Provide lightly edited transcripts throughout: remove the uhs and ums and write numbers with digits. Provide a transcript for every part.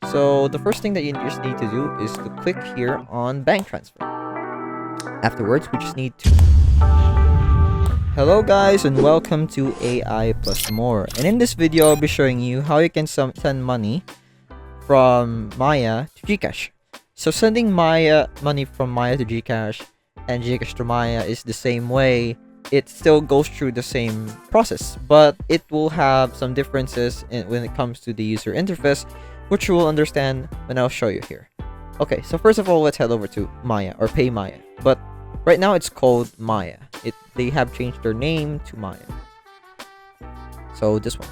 So the first thing that you just need to do is to click here on bank transfer. Afterwards, we just need to... Hello guys and welcome to AI Plus More. And in this video, I'll be showing you how you can send money from Maya to GCash. So sending money from Maya to GCash and GCash to Maya is the same way. It still goes through the same process, but it will have some differences when it comes to the user interface, which you will understand when I'll show you here. Okay, so first of all, let's head over to Maya or PayMaya. But right now it's called Maya. They have changed their name to Maya. So this one.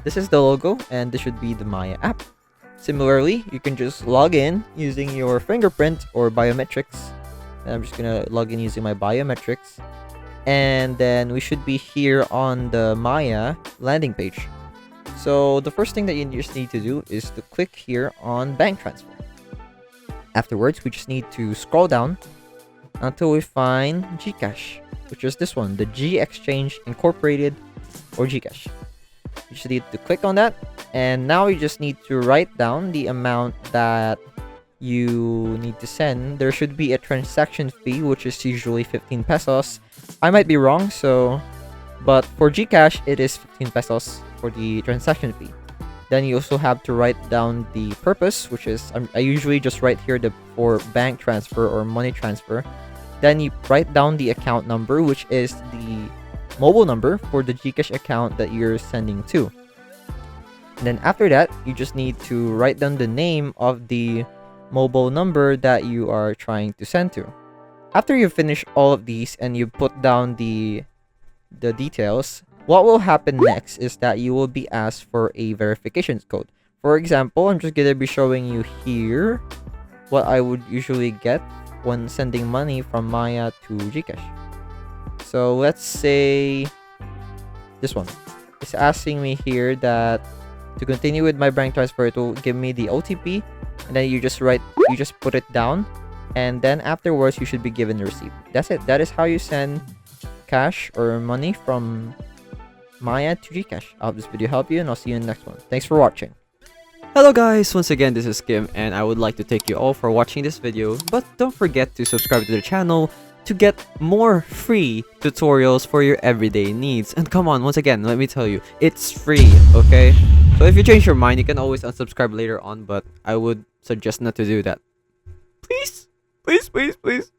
This is the logo and this should be the Maya app. Similarly, you can just log in using your fingerprint or biometrics. And I'm just gonna log in using my biometrics. And then we should be here on the Maya landing page. So the first thing that you just need to do is to click here on bank transfer. Afterwards, we just need to scroll down until we find GCash, which is this one, the G Exchange Incorporated or GCash. You just need to click on that, and now you just need to write down the amount that you need to send. There should be a transaction fee, which is usually 15 pesos. I might be wrong, but for GCash, it is 15 pesos for the transaction fee. Then you also have to write down the purpose, which is, I usually just write here for bank transfer or money transfer. Then you write down the account number, which is the mobile number for the GCash account that you're sending to. And then after that, you just need to write down the name of the mobile number that you are trying to send to. After you finish all of these and you put down the details, what will happen next is that you will be asked for a verification code. For example, I'm just gonna be showing you here what I would usually get when sending money from Maya to GCash. So let's say this one. It's asking me here that to continue with my bank transfer, it will give me the OTP, and then you just put it down, and then afterwards you should be given the receipt. That's it. That is how you send cash or money from Maya to GCash. I hope this video helped you, and I'll see you in the next one. Thanks for watching. Hello guys, once again this is Kim, and I would like to thank you all for watching this video, but don't forget to subscribe to the channel to get more free tutorials for your everyday needs. And come on, once again, let me tell you, it's free, okay? So if you change your mind, you can always unsubscribe later on, but I would suggest not to do that. Please, please, please, please.